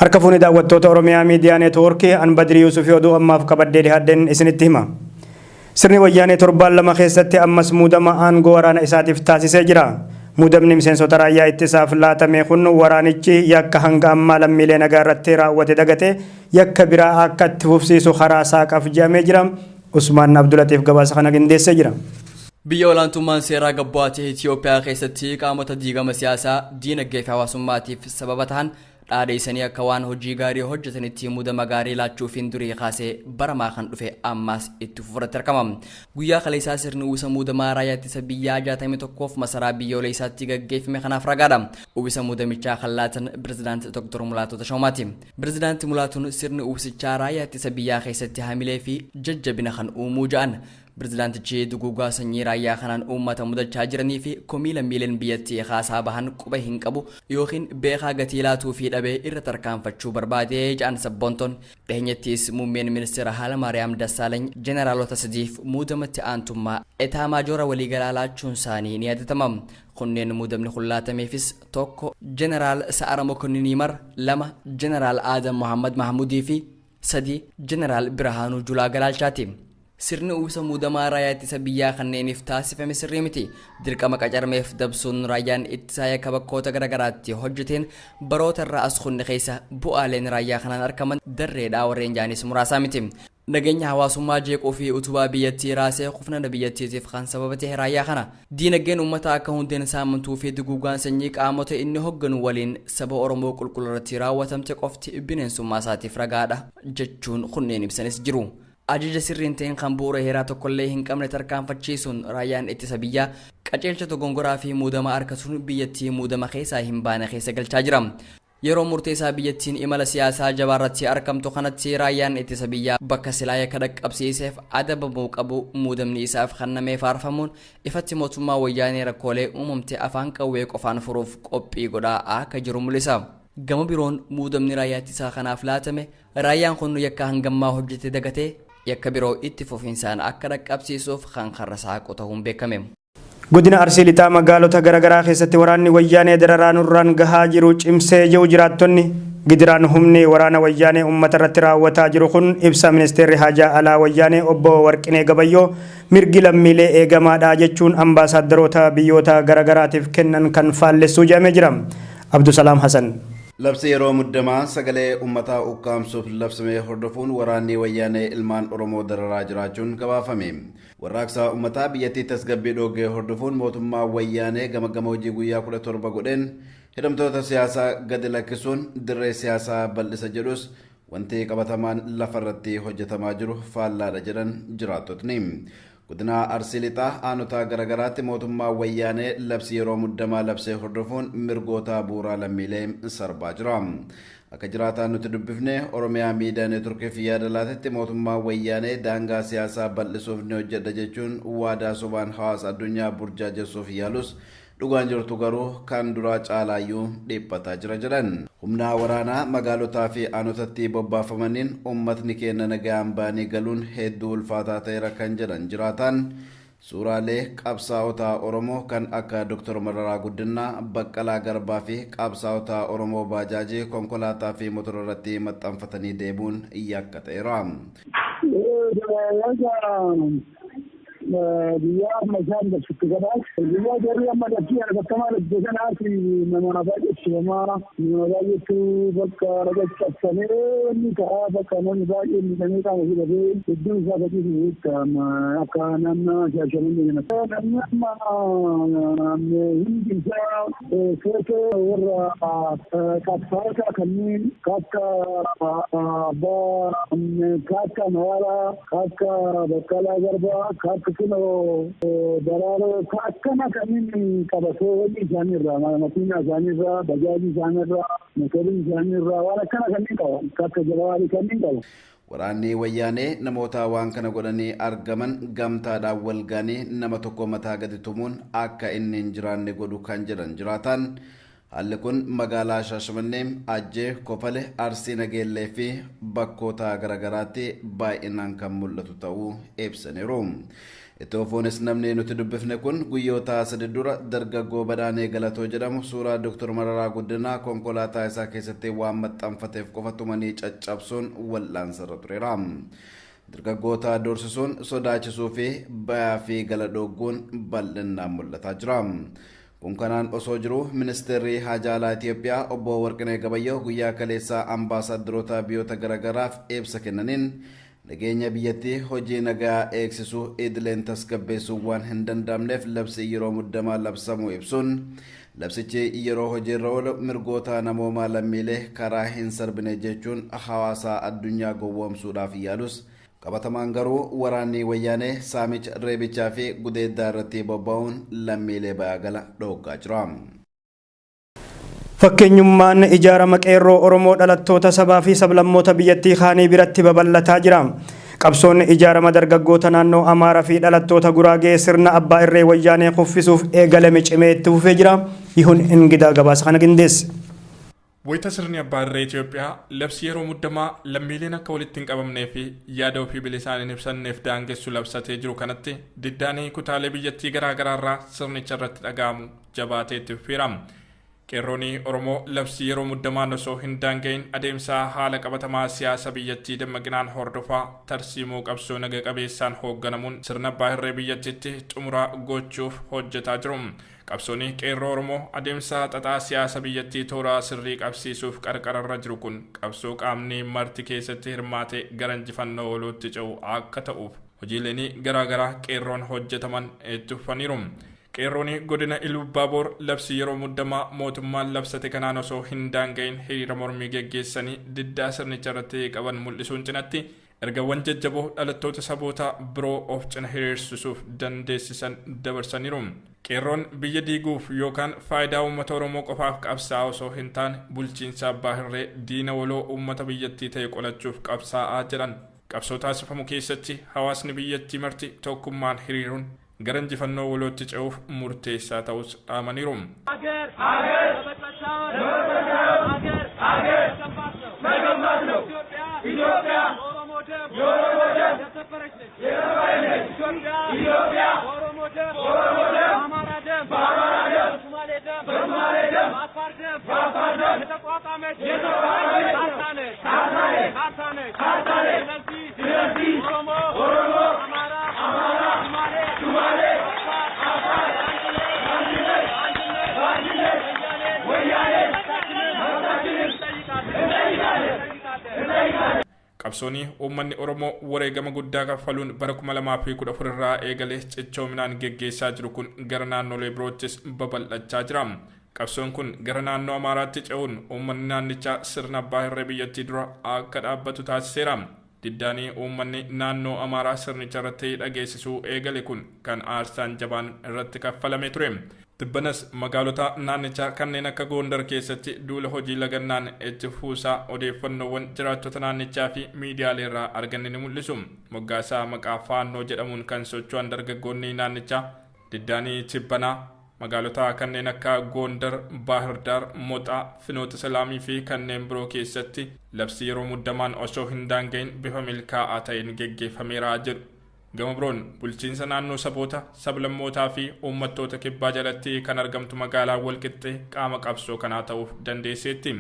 Harka daawwattoota Oromiyaa Miidiyaa Neetwoorkii an Badrii Yuusuf oduu ammaaf qabadhee dhiyaadheen isinitti hima. Sirni wayyaanee torbaan lama keessatti ammas muudama aangoo waraana isaatiif taasisee jira. Muudamni miseensota raayyaa ittisaaf laatame kun waraanichi yakka hanga ammaa lammiilee nagaa irratti raawwate dagate yakka biraa akka itti fufsiisu karaa saaqaaf jedhamee jira. Usmaan Abdulatiif gabaasa kana qindeessee jira. Biyya olaantummaan seeraa gabbaatee Itoophiyaa keessatti qaamota diigama siyaasaa diinagdee fi hawaasummaatiif sababa ta'an dhaadheessanii akka waan hojii gaarii hojjetanitti muudama gaarii laachuufiin durii kaasee baramaa kan dhufe ammas itti fufuratti argama. Guyyaa kaleessaa sirni uwwisa muudamaa raayyaa ittisa biyyaa 61f masaraa biyyoolessaatti gaggeeffame kanaaf ragaadha. Uwwisa muudamichaa kan laatan Pireezidaantii Dr. Mulaatu Tashoomaati. Pireezidaantii Mulaatuun sirni uwwisichaa raayyaa ittisa biyyaa keessatti hamilee fi jajjabina kan uumuu ja'an. Pireezidaantichi duguugaa sanyii raayyaa kanaan uummata mudachaa jiranii fi komii lammiileen biyyattii haasaa bahan quba hin qabu yookiin beekaa gatii laatuu fi dhabee irra tarkaanfachuu barbaadee ja'an sabboontoon dhiheenyattis muummeen ministeera Hayilamaariyaam Dassaalany jeneraalota sadiif muudamatti aantummaa etaa maajoora waliigalaa laachuun isaanii ni yaadatama. Kunneen muudamni kun laatameefis tokko jeneraal Sa'ara Mokonninii Mar, lama jeneraal Aadam Mohammad Mahmudii fi sadi jeneraal Birahaanuu Julaa Galaalchaati. Sirni uwwisa muudamaa raayyaa ittisa biyyaa kanneeniif taasifame sirrii miti. Dirqama qacarmeef dabsuun raayyaan ittisaa yakka bakkoota garagaraatti hojjeteen baroota irraa as kunne keessa bu'aaleen raayyaa kanaan argaman darreedhaa warreen jaanis muraasaa miti. Nageenya hawaasummaa jeequu fi utubaa biyyattii raasee qufnana biyyattiitiif kan sababa ta'e raayyaa kana. Diinagdeen uummataa akka hundeen saamantuu fi duguugaan sanyii qaamota inni hogganu waliin saba Oromoo qulqulluurratti raawwatamte qofti bineensummaa isaatiif ragaadha jechuun kunneen ibsanis jiru. Ajaja sirriin ta'een kan bu'uura heeraa tokkollee hin qabne tarkaanfachiisuun raayyaan ittisa biyyaa qajeelcha dogongoraa fi muudama harkatuun biyyattii muudama keessaa hin baane keessa galchaa jira. Yeroo murteessaa biyyattiin imala siyaasaa jabaarratti argamtu kanatti raayyaan ittisa biyyaa bakka silaa yakka dhaqqabsiiseef adabamuu qabu muudamni isaaf kennamee faarfamuun ifatti mootummaa wayyaanee rakkoolee uumamte afaan qawwee qofaan furuuf qophii godhaa akka jiru mul'isa. Gama biroon muudamni raayyaa ittisaa kanaaf laatame raayyaan kun yakka hangammaa hojjete dagatee yakka biroo itti fufinsaan akka dhaqqabsiisuuf kan karra saaqu ta'uun beekame. Godina Arsii lixaa magaalota garagaraa keessatti waraanni wayyaanee dararaa nurraan gahaa jiru cimsee jiru jiraattonni gidiraan humni waraana wayyaanee uummata irratti raawwataa jiru kun ibsa ministeerri haajaa alaa wayyaanee obbo Warqinee Gabayyoo mirgi lammiilee eegamaadha jechuun ambaasaadarota biyyoota garagaraatiif kennan kan faallessuu jedhamee jira. Abdusalaam Hasan. Labsi yeroo muddamaa sagalee uummataa ukkaamsuuf labsamee hordofuun waraanni wayyaanee ilmaan Oromoo dararaa jiraachuun gabaafame. Warraaqsa uummataa biyyattii tasgabbii dhoogee hordofuun mootummaa wayyaanee gama hojii guyyaa 17 godheen hidhamtoota siyaasaa gadi lakkisuun dirree siyaasaa bal'isa jedhus wanti qabatamaan lafarratti hojjetamaa jiru faallaadha jedhan jiraattotni. Godina Arsii lixaa aanota garagaraatti mootummaa wayyaanee labsi yeroo muddamaa labsee hordofuun mirgoota bu'uuraa lammiilee sarbaa jira. Akka jiraataan nuti dubbifne Oromiyaa Miidiyaa Neetwoorkiif yaada laatetti mootummaa wayyaanee daangaa siyaasaa bal'isuuf ni hojjedha jechuun waadaa sobaan hawaasa addunyaa burjaajessuuf yaalus dhugaan jirtu garuu kan duraa caalaayyuu dhiphataa jira jedhan. Humna waraanaa magaalotaa fi aanotatti bobbaafamaniin uummatni keenya nagaan baanii galuun hedduu ulfaataa ta'eera kan jedhan jiraataan suuraalee qabsaa'ota Oromoo kan akka Dr. Mararaa Guddinaa, Baqqalaa Garbaa fi qabsaa'ota Oromoo baajaajii konkolaataa fi motora irratti maxxanfatanii deemuun yakka ta'eera. Biyya masaan bakki gadaas biyya jarri amma dachii argatamaa dachee fi nama baay'eetu nama baay'eetu bakka ragachafamee inni karaa bakka namni baay'ee miidhamee qaama hidhatee hedduun isaa fakkii akka naannoo shaashamanii namni amma hindi isaa footoo warra qabsaa'ota kanneen akka Mararaa, akka Baqqalaa Garbaa, akka kuno daraaroo akkana kanneen qabatoo wanni isaaniirraa makiinaa isaaniirraa bajaajii isaaniirraa motorii isaaniirraa waan akkana kanneen qaban akka jabaarii kanneen qaban. Waraanni wayyaanee namoota waan kana godhanii argaman gamtaadhaan wal gaanii nama tokko mataa gadi tumuun akka inni hin jiraanne godhu kan jedhan jiraataan. Haalli kun magaalaa Shaashamannee, Ajjee, Kofale, Arsii Nageellee fi bakkoota garagaraatti baay'inaan kan mul'atu ta'uu ibsaniiru. Itti fufuunis namni nuti dubbifne kun guyyoota sadi dura dargaggoo Badhaanee Galatoo jedhamu suuraa Dr. Mararaa Guddinaa konkolaataa isaa keessatti waan maxxanfateef qofa tumanii caccabsuun wal'aansarra tureera. Dargaggoota doorsisuun sodaachisuu fi bayaa fi gala dhooguun bal'inaan mul'ataa jira. Kun kanaan osoo jiru ministeerri Haajaa Alaa Itoophiyaa obbo Warqinee Gabayyoo guyyaa kaleessaa ambaasaaddaroota biyyoota garaagaraaf ibsa kennaniin nageenya biyyattii hojii nagaa eegsisuu idileen tasgabbeessuu waan hin danda'amneef labsi yeroo muddamaa labsamuu ibsuun labsichi yeroo hojiirra oolu mirgoota namoomaa lammiilee karaa hin sarbine jechuun hawaasa addunyaa gowwoomsuudhaaf yaalus qabatamaan garuu waraanni wayyaanee saamicha reebichaa fi gudeeddaa irratti bobba'uun lammiilee bayaagala dhooggaa jira. Fakkeenyummaan ijaarama qeerroo Oromoo dhalattoota sabaa fi sablammoota biyyattii kaanii biratti babal'ataa jira. Qabsoon ijaarama dargaggoota naannoo Amaaraa fi dhalattoota Guraagee sirna abbaa irree wayyaanee kuffisuuf eegalame cimee itti fufee jira. Yihun Ingidaa gabaasa kana qindeesse. Wayita sirni abbaa irree Itoophiyaa labsii yeroo muddamaa lammiileen akka walitti hin qabamnee fi yaada ofii bilisaan hin ibsanneef daangessu labsatee jiru kanatti diddaanii kutaalee biyyattii garaagaraarraa sirnicha irratti dhaga'amu jabaatee itti fufeera. Qeerroonni Oromoo labsii yeroo muddamaan osoo hin daanga'in adeemsa haala qabatamaa siyaasa biyyattii dammaqinaan hordofaa tarsiimoo qabsoo naga qabeessaan hoogganamuun sirna abbaa irree biyyattiitti xumura gochuuf hojjetaa jiru. Qabsoonni qeerroo Oromoo adeemsa xaxaa siyaasa biyyattii toora sirrii qabsiisuuf qarqararra jiru kun qabsoo qaamni marti keessatti hirmaate gara injifannoo ooluutti ce'u akka ta'uuf hojiileen garaagaraa qeerroon hojjetaman itti fufaniiru. Qeerroonni godina Ilubaaboor labsii yeroo muddamaa mootummaan labsate kanaan osoo hin daanga'in hiriira mormii geggeessanii diddaa sirnicha irratti qaban mul'isuun cinatti ergawwan jajjaboo dhalattoota saboota biroo of cina hiriirsisuuf dandeessisan dabarsaniiru. Qeerroon biyya diiguuf yookaan faayidaa uummata Oromoo qofaaf qabsaa'aa osoo hin taane bulchiinsa abbaa irree diina waloo uummata biyyattii ta'e qolachuuf qabsaa'aa jedhan. Qabsoo taasifamu keessatti hawaasni biyyattii marti tokkummaan hiriiruun gara injifannoo walootti ce'uuf murteessaa ta'us dhaamaniiru. Qabsoonni uummanni Oromoo wareegama guddaa kaffaluun bara 2014 irraa eegalee cichoominaan geggeessaa jiru kun gara naannolee biroottis babal'achaa jira. Qabsoon kun gara naannoo Amaaraatti ce'uun uummanni naannichaa sirna abbaa irree biyyattii dura akka dhaabbatu taasiseera. Diddaanii uummanni naannoo Amaaraa sirnicha irratti dhageessisuu eegale kun kan aarsaan jabaan irratti kaffalame ture. Tibbanas magaalota naannichaa kanneen akka Gondar keessatti duula hojii lagannaan itti fuusaa odeeffannoowwan jiraattota naannichaa fi miidiyaalee irraa arganne ni mul'isu. Moggaasaa maqaa Faannoo jedhamuun kan socho'an dargaggoonni naannichaa diddaanii Tibbanaa magaalota kanneen akka Gondar, Baahirdaar, Moxaa, Finoota Salaamii fi kanneen biroo keessatti labsii yeroo muddamaan osoo hin daanga'in bifa milkaa'aa ta'een geggeeffameera jedhu. Gama biroon bulchiinsa naannoo saboota sablammootaa fi uummattoota kibbaa jalatti kan argamtu magaalaa Walqixxee qaama qabsoo kanaa ta'uuf dandeesseetti.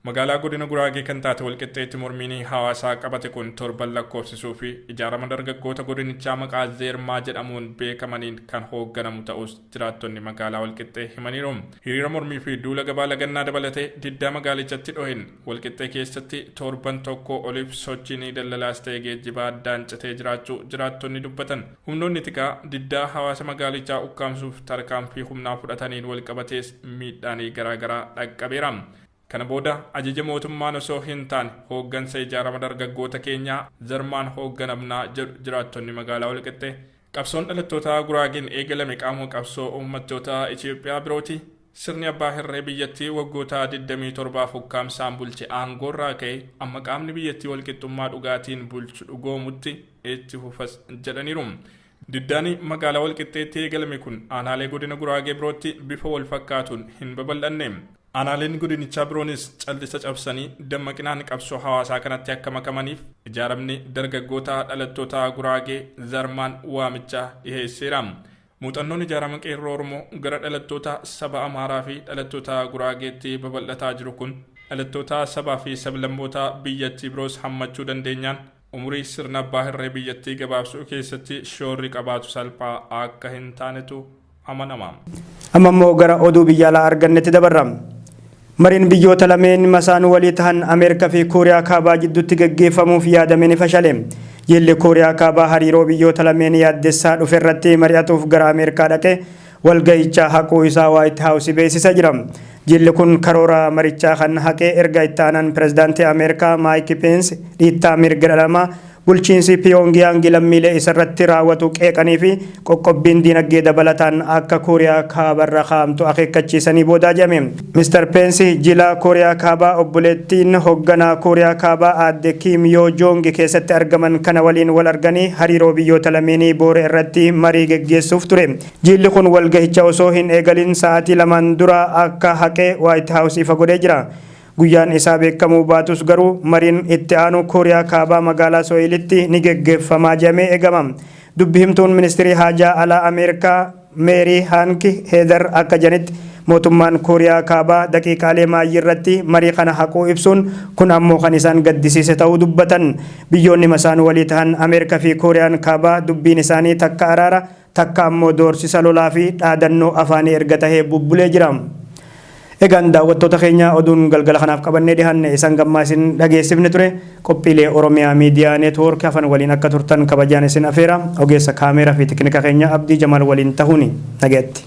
Magaalaa godina Guraagee kan taate Walqixxeetti mormiin hawaasaa qabate kun torban lakkoofsisuu fi ijaarama dargaggoota godinichaa maqaa Zeermaa jedhamuun beekamaniin kan hoogganamu ta'us jiraattonni magaalaa Walqixxee himaniiru. Hiriira mormii fi duula gabaa lagannaa dabalatee diddaa magaalichatti dhohin Walqixxee keessatti torban tokko oliif sochiin daldalaas ta'ee geejjibaa addaan citee jiraachuu jiraattonni dubbatan. Humnoonni tikaa diddaa hawaasa magaalichaa ukkaamsuuf tarkaanfii humnaa fudhataniin walqabatees miidhaan garaagaraa dhaqqabeera. Kana booda ajaja mootummaan osoo hin taane hooggansa ijaarama dargaggoota keenyaa Zeermaan hoogganamnaa jiraattonni magaalaa Walqixxee. Qabsoon dhalattoota Guraageen eegalame qaama qabsoo uummattoota Itoophiyaa birooti. Sirni abbaa irree biyyattii waggoota 27 ukkaamsaan bulche aangoorraa ka'e amma qaamni biyyattii walqixxummaa dhugaatiin bulchu dhugoomutti itti fufas jedhaniiru. Diddaanii magaalaa Walqixxeetti eegalame kun aanaalee godina Guraagee birootti bifa wal fakkaatuun hin babal'anne. Aanaaleen godinichaa biroonis callisa cabsanii dammaqinaan qabsoo hawaasaa kanatti akka makamaniif ijaaramni dargaggoota dhalattoota Guraagee Zarmaan waamichaa dhiheesseera. Muuxannoon ijaarama qeerroo Oromoo gara dhalattoota saba Amaaraa fi dhalattoota Guraageetti babal'ataa jiru kun dhalattoota sabaa fi sablammoota biyyattii biroos hammachuu dandeenyaan umurii sirna abbaa hirree biyyattii gabaabsuu keessatti shoorri qabaatu salphaa akka hin taanetu amanama. Amma immoo gara oduu biyya alaa argannetti dabarra. Mariin biyyoota lameen masaanuu walii tahan Ameerikaa fi Kooriyaa Kaabaa jidduutti gaggeeffamuuf yaadame ni fashale. Jilli Kooriyaa Kaabaa hariiroo biyyoota lameen yaaddessaa dhufe irratti mari'atuuf gara Ameerikaa dhaqe walgahichaa haquu isaa White House beeksisa jira. Jilli kun karoora marichaa kan haqee erga itti aanaan pirezidaantii Ameerikaa Mike Pence dhiittaa mirga dhala namaa bulchiinsi Pyongyang lammiilee isarratti raawwatu qeeqanii fi qoqqobbiin diinagdee dabalataan akka Kooriyaa Kaabarra kaa'amtu akeekkachiisanii boodaa jedhame. Mr. Pence jila Kooriyaa Kaabaa obboleettiin hoogganaa Kooriyaa Kaabaa aadde Kim Yoo Jong keessatti argaman kana waliin wal arganii hariiroo biyyoota lameenii boora irratti marii geggeessuuf ture. Jilli kun walgahicha osoo hin eegalin sa'aatii lamaan dura akka haqee White House ifa godhee jira. Guyyaan isaa beekamuu baatus garuu mariin itti aanu Kooriyaa Kaabaa magaalaa Soilitti ni geggeeffamaa jedhamee eegama. Dubbi himtuun ministirii haajaa alaa Ameerikaa Meerii Haanki Heedar akka jedhanitti mootummaan Kooriyaa Kaabaa daqiiqaalee maayii irratti marii kana haquu ibsuun kun ammoo kan isaan gaddisiise ta'uu dubbatan. Biyyoonni masaan walii tahan Ameerikaa fi Kooriyaan Kaabaa dubbiin isaanii takka araara takka ammoo doorsisa lolaa fi dhaadannoo afaanii erga tahee bubbulee jira. Egaan daawwattoota keenya oduun galgala kanaaf qabannee dhiyaanne isaan gammaa isin dhageessifne ture. Qophiilee Oromiyaa Miidiyaa Neetwoork afaan waliin akka turtan kabajaan isin afeera. Ogeessa kaameeraa fi teeknika keenya Abdii Jamaal waliin tahuuni nagaatti.